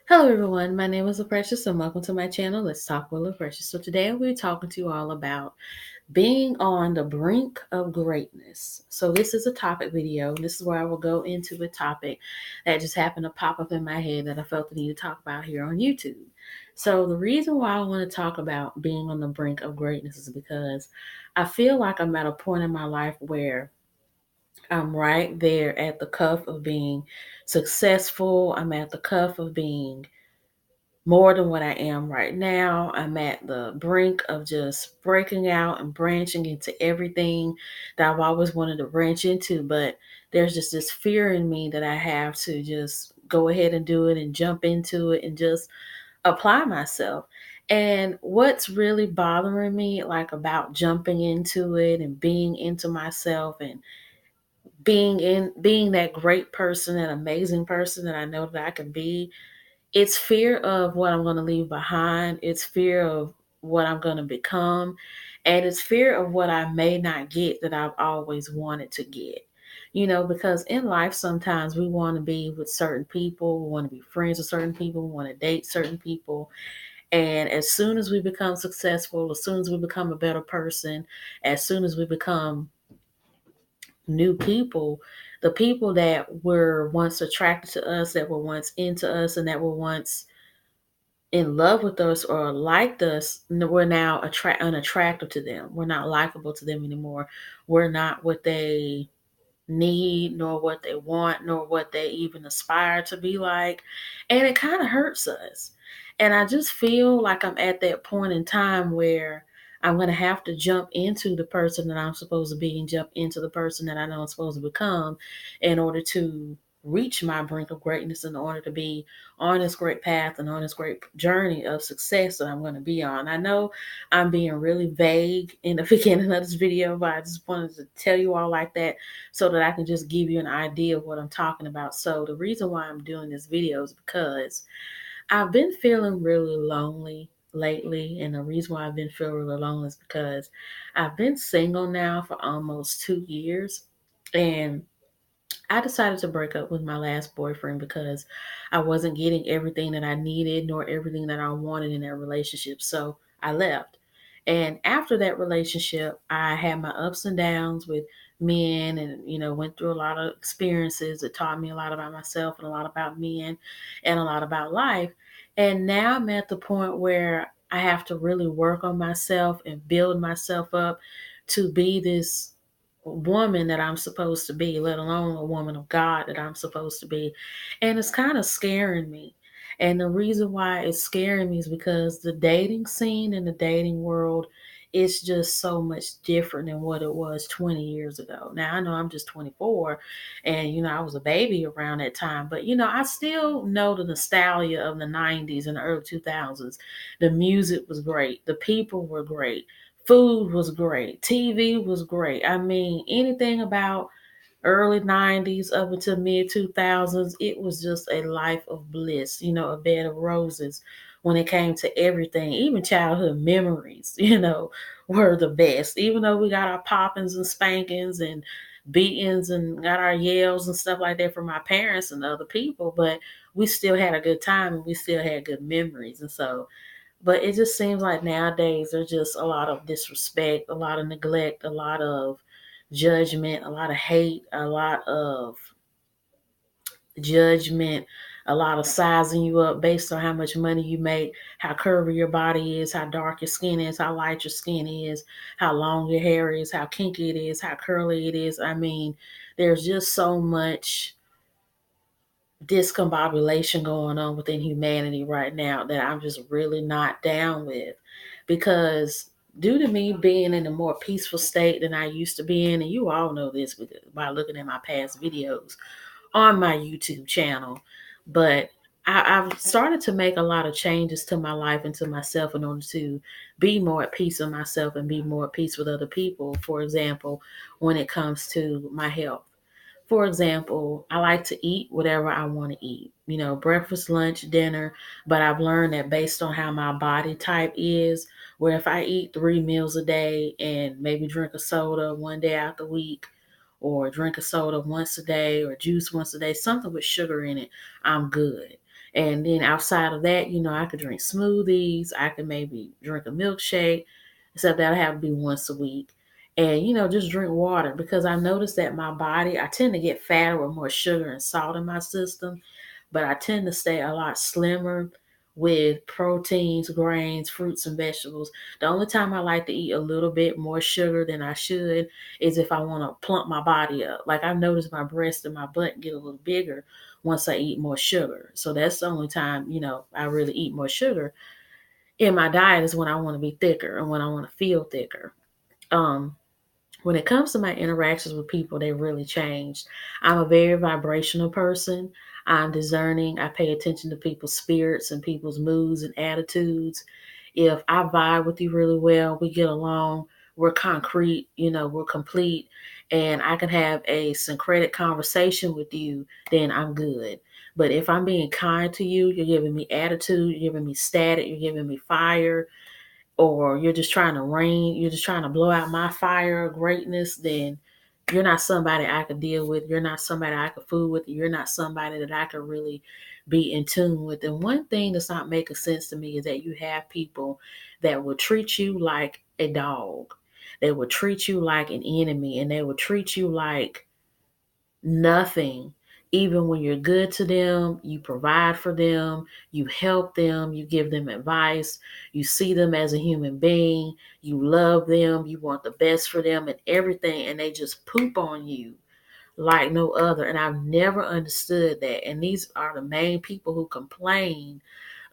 Hello everyone, my name is LaPrecious and welcome to my channel, Let's Talk with LaPrecious. So today we're talking to you all about being on the brink of greatness. So this is a topic video. This is where I will go into a topic that just happened to pop up in my head that I felt the need to talk about here on YouTube. So the reason why I want to talk about being on the brink of greatness is because I feel like I'm at a point in my life where I'm right there at the cuff of being successful. I'm at the cuff of being more than what I am right now. I'm at the brink of just breaking out and branching into everything that I've always wanted to branch into. But there's just this fear in me that I have to just go ahead and do it and jump into it and just apply myself. And what's really bothering me, like about jumping into it and being into myself and being that great person, that amazing person that I know that I can be, it's fear of what I'm going to leave behind. It's fear of what I'm going to become. And it's fear of what I may not get that I've always wanted to get. Because in life, sometimes we want to be with certain people, we want to be friends with certain people, we want to date certain people. And as soon as we become successful, as soon as we become a better person, as soon as we become new people, the people that were once attracted to us, that were once into us, and that were once in love with us or liked us, we're now unattractive to them. We're not likable to them anymore. We're not what they need, nor what they want, nor what they even aspire to be like. And it kind of hurts us. And I just feel like I'm at that point in time where I'm going to have to jump into the person that I'm supposed to be and jump into the person that I know I'm supposed to become in order to reach my brink of greatness, in order to be on this great path and on this great journey of success that I'm going to be on. I know I'm being really vague in the beginning of this video, but I just wanted to tell you all like that so that I can just give you an idea of what I'm talking about. So the reason why I'm doing this video is because I've been feeling really lonely lately. And the reason why I've been feeling really lonely is because I've been single now for almost 2 years. And I decided to break up with my last boyfriend because I wasn't getting everything that I needed nor everything that I wanted in that relationship. So I left. And after that relationship, I had my ups and downs with men and, went through a lot of experiences that taught me a lot about myself and a lot about men and a lot about life. And now I'm at the point where I have to really work on myself and build myself up to be this woman that I'm supposed to be, let alone a woman of God that I'm supposed to be. And it's kind of scaring me. And the reason why it's scaring me is because the dating scene and the dating world is just so much different than what it was 20 years ago. Now, I know I'm just 24 and, I was a baby around that time, but, I still know the nostalgia of the 90s and the early 2000s. The music was great. The people were great. Food was great. TV was great. I mean, anything about early 90s up until mid 2000s, it was just a life of bliss, a bed of roses when it came to everything. Even childhood memories, were the best. Even though we got our poppings and spankings and beatings and got our yells and stuff like that from our parents and other people, but we still had a good time and we still had good memories. And so, but it just seems like nowadays there's just a lot of disrespect, a lot of neglect, a lot of judgment, a lot of hate, a lot of judgment, a lot of sizing you up based on how much money you make, how curvy your body is, how dark your skin is, how light your skin is, how long your hair is, how kinky it is, how curly it is. I mean, there's just so much discombobulation going on within humanity right now that I'm just really not down with, because due to me being in a more peaceful state than I used to be in, and you all know this by looking at my past videos on my YouTube channel, but I've started to make a lot of changes to my life and to myself in order to be more at peace with myself and be more at peace with other people. For example, when it comes to my health. For example, I like to eat whatever I want to eat, breakfast, lunch, dinner. But I've learned that based on how my body type is, where if I eat 3 meals a day and maybe drink a soda one day out the week, or drink a soda once a day, or juice once a day, something with sugar in it, I'm good. And then outside of that, I could drink smoothies. I could maybe drink a milkshake, except that'll have to be once a week. And, just drink water because I noticed that my body, I tend to get fatter with more sugar and salt in my system, but I tend to stay a lot slimmer with proteins, grains, fruits, and vegetables. The only time I like to eat a little bit more sugar than I should is if I want to plump my body up. Like I've noticed my breast and my butt get a little bigger once I eat more sugar. So that's the only time, I really eat more sugar in my diet is when I want to be thicker and when I want to feel thicker. Um, when it comes to my interactions with people, they really changed. I'm a very vibrational person. I'm discerning. I pay attention to people's spirits and people's moods and attitudes. If I vibe with you really well, we get along, we're concrete, we're complete, and I can have a syncretic conversation with you, then I'm good. But if I'm being kind to you, you're giving me attitude, you're giving me static, you're giving me fire, or you're just trying to you're just trying to blow out my fire of greatness, then you're not somebody I could deal with. You're not somebody I could fool with. You're not somebody that I could really be in tune with. And one thing that's not making sense to me is that you have people that will treat you like a dog. They will treat you like an enemy, and they will treat you like nothing. Even when you're good to them, you provide for them, you help them, you give them advice, you see them as a human being, you love them, you want the best for them and everything, and they just poop on you like no other. And I've never understood that. And these are the main people who complain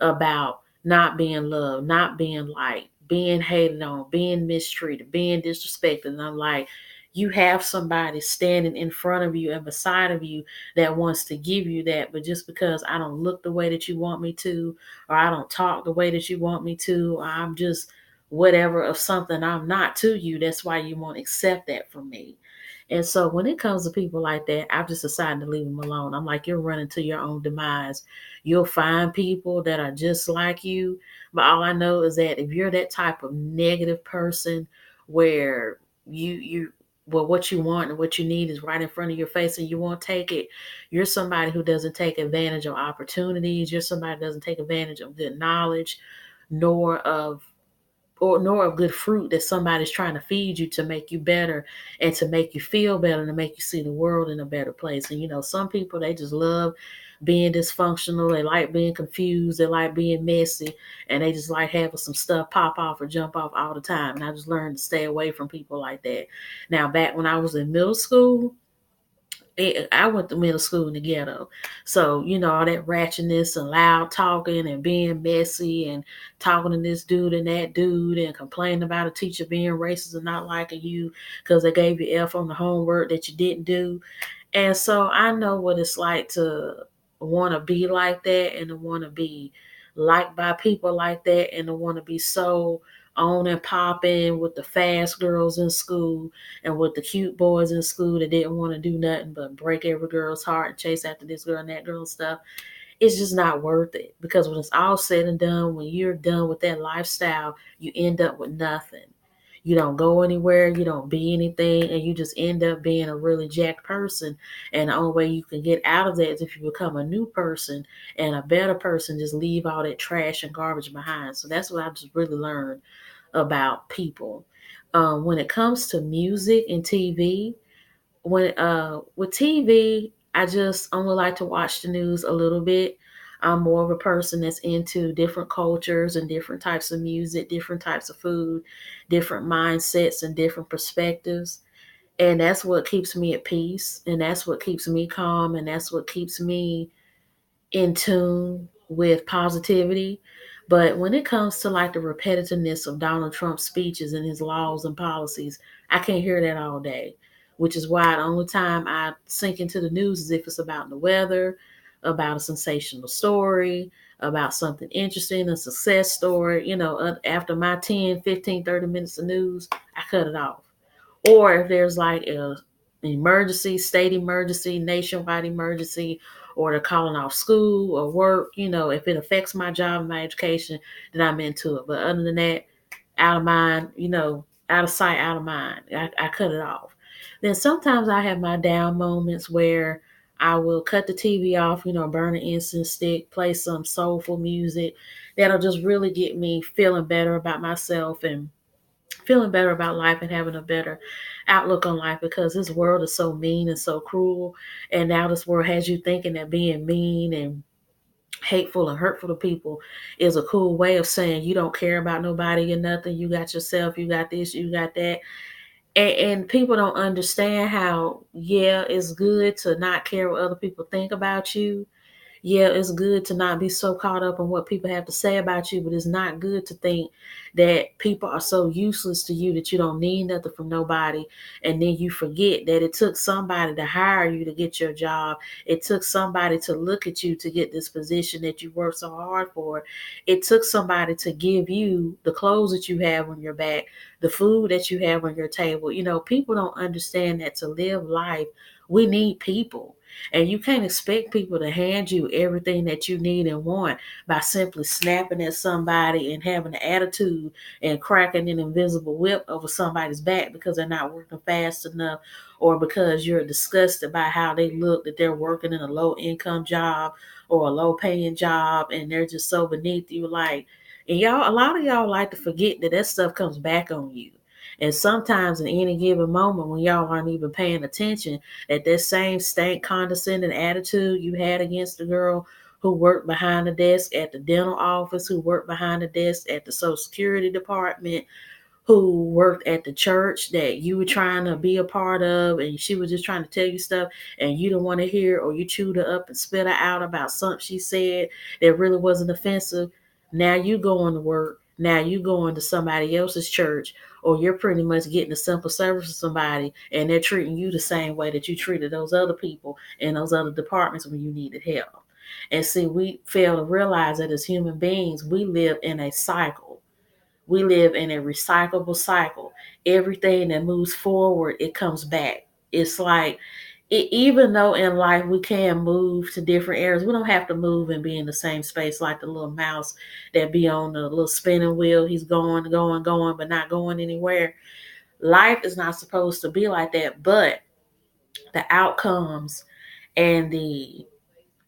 about not being loved, not being liked, being hated on, being mistreated, being disrespected. And I'm like, you have somebody standing in front of you and beside of you that wants to give you that, but just because I don't look the way that you want me to, or I don't talk the way that you want me to, or I'm just whatever of something I'm not to you, that's why you won't accept that from me. And so when it comes to people like that, I've just decided to leave them alone. I'm like, you're running to your own demise. You'll find people that are just like you. But all I know is that if you're that type of negative person where well, what you want and what you need is right in front of your face and you won't take it, you're somebody who doesn't take advantage of opportunities. You're somebody who doesn't take advantage of good knowledge, nor of nor of good fruit that somebody's trying to feed you to make you better and to make you feel better and to make you see the world in a better place. And some people, they just love being dysfunctional. They like being confused. They like being messy, and they just like having some stuff pop off or jump off all the time. And I just learned to stay away from people like that. Now, back when I was in middle school, I went to middle school in the ghetto. So, all that ratchetness and loud talking and being messy and talking to this dude and that dude and complaining about a teacher being racist and not liking you because they gave you F on the homework that you didn't do. And so I know what it's like to want to be like that and to want to be liked by people like that and to want to be so on and popping with the fast girls in school and with the cute boys in school that didn't want to do nothing but break every girl's heart and chase after this girl and that girl and stuff. It's just not worth it, because when it's all said and done, when you're done with that lifestyle, you end up with nothing. You don't go anywhere, you don't be anything, and you just end up being a really jacked person. And the only way you can get out of that is if you become a new person and a better person, just leave all that trash and garbage behind. So that's what I just really learned about people. When it comes to music and TV, when with TV, I just only like to watch the news a little bit. I'm more of a person that's into different cultures and different types of music, different types of food, different mindsets and different perspectives. And that's what keeps me at peace, and that's what keeps me calm, and that's what keeps me in tune with positivity. But when it comes to like the repetitiveness of Donald Trump's speeches and his laws and policies, I can't hear that all day, which is why the only time I sink into the news is if it's about the weather, about a sensational story, about something interesting, a success story. After my 10, 15, 30 minutes of news, I cut it off. Or if there's like an emergency, state emergency, nationwide emergency, or they're calling off school or work, if it affects my job and my education, then I'm into it. But other than that, out of mind, out of sight, out of mind. I cut it off. Then sometimes I have my down moments where I will cut the TV off, burn an incense stick, play some soulful music that'll just really get me feeling better about myself and feeling better about life and having a better outlook on life, because this world is so mean and so cruel. And now this world has you thinking that being mean and hateful and hurtful to people is a cool way of saying you don't care about nobody or nothing. You got yourself, you got this, you got that. And people don't understand how, yeah, it's good to not care what other people think about you. Yeah, it's good to not be so caught up in what people have to say about you, but it's not good to think that people are so useless to you that you don't need nothing from nobody. And then you forget that it took somebody to hire you to get your job. It took somebody to look at you to get this position that you worked so hard for. It took somebody to give you the clothes that you have on your back, the food that you have on your table. People don't understand that to live life, we need people. And you can't expect people to hand you everything that you need and want by simply snapping at somebody and having an attitude and cracking an invisible whip over somebody's back because they're not working fast enough, or because you're disgusted by how they look, that they're working in a low income job or a low paying job and they're just so beneath you. And y'all, a lot of y'all like to forget that stuff comes back on you. And sometimes in any given moment when y'all aren't even paying attention, that same stank, condescending attitude you had against the girl who worked behind the desk at the dental office, who worked behind the desk at the Social Security Department, who worked at the church that you were trying to be a part of, and she was just trying to tell you stuff and you don't want to hear, or you chewed her up and spit her out about something she said that really wasn't offensive. Now you going to work. Now you going to somebody else's church, or you're pretty much getting a simple service from somebody and they're treating you the same way that you treated those other people in those other departments when you needed help. And see, we fail to realize that as human beings, we live in a cycle. We live in a recyclable cycle. Everything that moves forward, it comes back. It's like, even though in life we can move to different areas, we don't have to move and be in the same space like the little mouse that be on the little spinning wheel. He's going, going, going, but not going anywhere. Life is not supposed to be like that, but the outcomes and the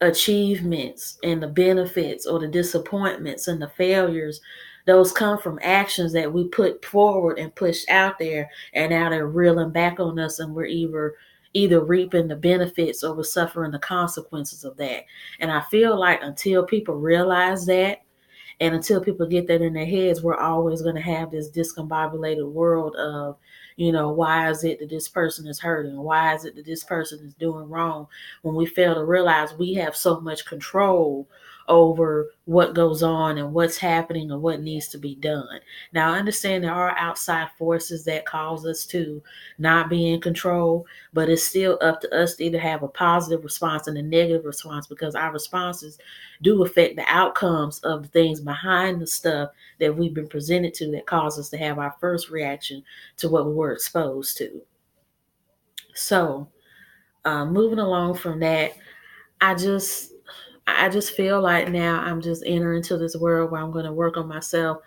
achievements and the benefits or the disappointments and the failures, those come from actions that we put forward and pushed out there, and now they're reeling back on us, and we're either reaping the benefits or we're suffering the consequences of that. And I feel like until people realize that, and until people get that in their heads, we're always going to have this discombobulated world of, why is it that this person is hurting? Why is it that this person is doing wrong? When we fail to realize we have so much control over what goes on and what's happening and what needs to be done. Now, I understand there are outside forces that cause us to not be in control, but it's still up to us to either have a positive response and a negative response, because our responses do affect the outcomes of the things behind the stuff that we've been presented to that cause us to have our first reaction to what we were exposed to. So, moving along from that, I just I just feel like now I'm just entering into this world where I'm going to work on myself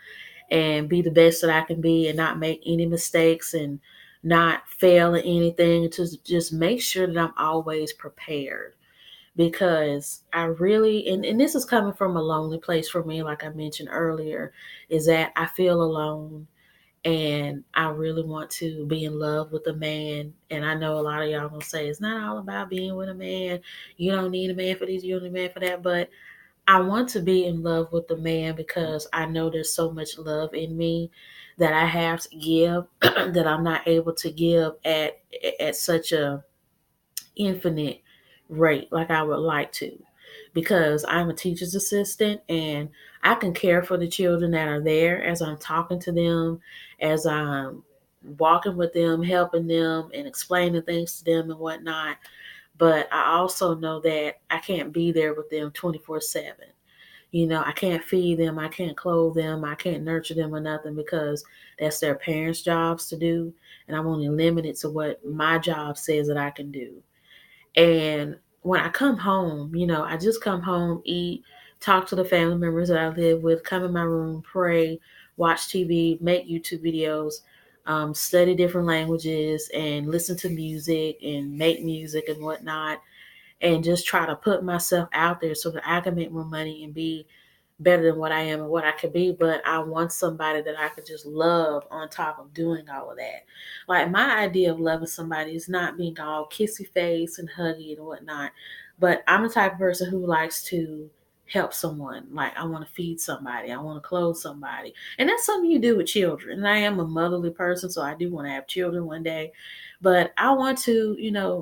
and be the best that I can be and not make any mistakes and not fail at anything, to just make sure that I'm always prepared. Because I really, and this is coming from a lonely place for me, like I mentioned earlier, is that I feel alone and I really want to be in love with a man. And I know a lot of y'all gonna say it's not all about being with a man. You don't need a man for this, you don't need a man for that. But I want to be in love with the man because I know there's so much love in me that I have to give that I'm not able to give at such a infinite rate like I would like to, because I'm a teacher's assistant and I can care for the children that are there as I'm talking to them, as I'm walking with them, helping them and explaining things to them and whatnot. But I also know that I can't be there with them 24/7. I can't feed them, I can't clothe them, I can't nurture them or nothing, because that's their parents' jobs to do. And I'm only limited to what my job says that I can do. And when I come home, I just come home, eat, talk to the family members that I live with, come in my room, pray, watch TV, make YouTube videos, study different languages, and listen to music and make music and whatnot. and just try to put myself out there so that I can make more money and be better than what I am and what I could be, but I want somebody that I could just love on top of doing all of that. Like my idea of loving somebody is not being all kissy face and huggy and whatnot, but I'm the type of person who likes to help someone. Like I want to feed somebody, I want to clothe somebody. And that's something you do with children. And I am a motherly person, so I do want to have children one day. But I want to,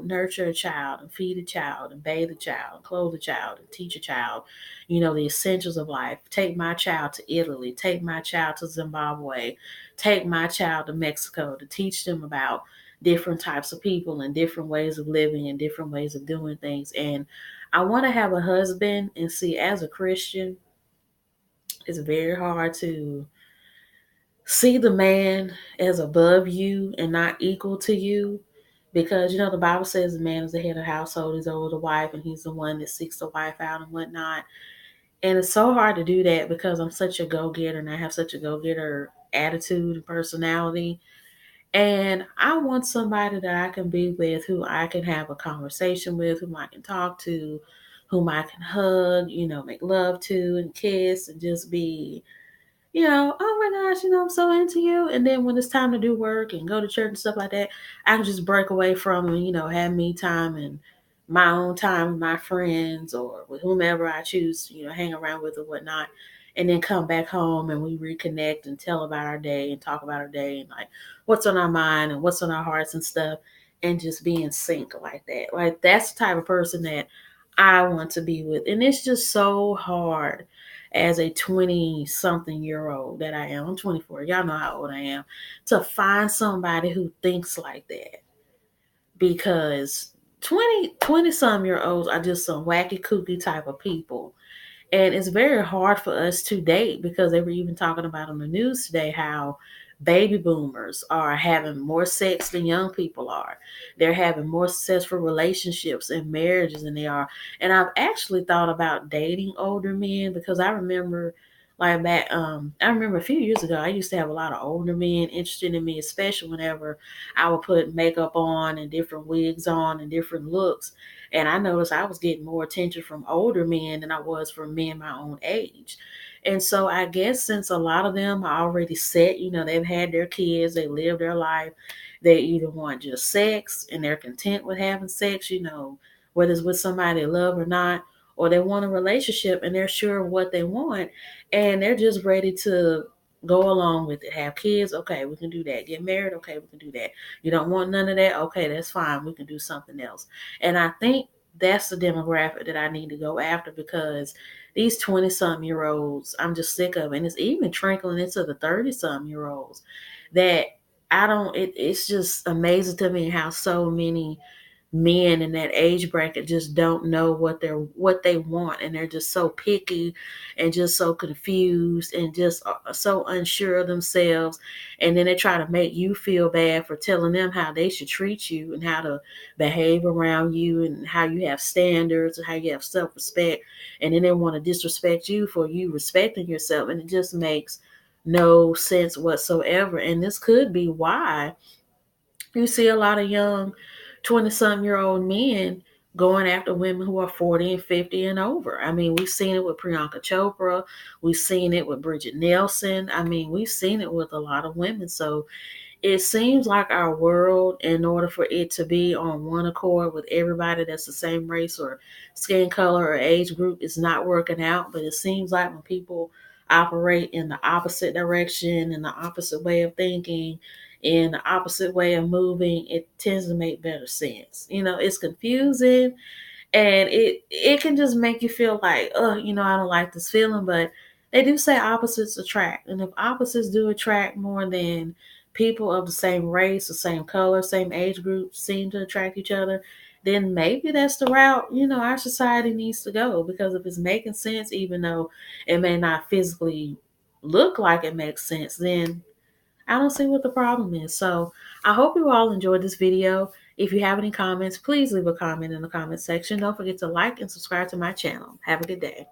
nurture a child and feed a child and bathe a child and clothe a child and teach a child the essentials of life. Take my child to Italy, take my child to Zimbabwe, take my child to Mexico to teach them about different types of people and different ways of living and different ways of doing things. And I want to have a husband, and see, as a Christian, it's very hard to see the man as above you and not equal to you, because the Bible says the man is the head of the household, he's over the wife, and he's the one that seeks the wife out and whatnot. And it's so hard to do that because I'm such a go-getter and I have such a go-getter attitude and personality. And I want somebody that I can be with, who I can have a conversation with, whom I can talk to, whom I can hug, make love to and kiss and just be, oh my gosh, I'm so into you. And then when it's time to do work and go to church and stuff like that, I can just break away from them, have me time and my own time with my friends or with whomever I choose to, hang around with or whatnot. And then come back home and we reconnect and tell about our day and talk about our day and like what's on our mind and what's on our hearts and stuff, and just be in sync like that. Like that's the type of person that I want to be with. And it's just so hard as a 20 something year old that I am. I'm 24. Y'all know how old I am. To find somebody who thinks like that, because 20 some year olds are just some wacky kooky type of people. And it's very hard for us to date, because they were even talking about on the news today how baby boomers are having more sex than young people are. They're having more successful relationships and marriages than they are. And I've actually thought about dating older men, because I remember like back I remember a few years ago I used to have a lot of older men interested in me, especially whenever I would put makeup on and different wigs on and different looks. And I noticed I was getting more attention from older men than I was from men my own age. And so I guess since a lot of them are already set, they've had their kids, they live their life, they either want just sex and they're content with having sex, whether it's with somebody they love or not, or they want a relationship and they're sure of what they want and they're just ready to go along with it. Have kids, okay, we can do that. Get married, okay, we can do that. You don't want none of that, okay, that's fine. We can do something else. And I think that's the demographic that I need to go after, because these 20 some year olds, I'm just sick of it. And it's even trickling into the 30 some year olds that it's just amazing to me how so many men in that age bracket just don't know what they want, and they're just so picky and just so confused and just so unsure of themselves. And then they try to make you feel bad for telling them how they should treat you and how to behave around you and how you have standards and how you have self-respect, and then they want to disrespect you for you respecting yourself. And it just makes no sense whatsoever. And this could be why you see a lot of young 20-some-year-old men going after women who are 40 and 50 and over. I mean, we've seen it with Priyanka Chopra. We've seen it with Bridget Nelson. I mean, we've seen it with a lot of women. So it seems like our world, in order for it to be on one accord with everybody that's the same race or skin color or age group, is not working out. But it seems like when people operate in the opposite direction, in the opposite way of thinking, in the opposite way of moving, it tends to make better sense. It's confusing, and it can just make you feel like, oh, I don't like this feeling. But they do say opposites attract, and if opposites do attract more than people of the same race, the same color, same age group seem to attract each other, then maybe that's the route our society needs to go. Because if it's making sense, even though it may not physically look like it makes sense, then I don't see what the problem is. So I hope you all enjoyed this video. If you have any comments, please leave a comment in the comment section. Don't forget to like and subscribe to my channel. Have a good day.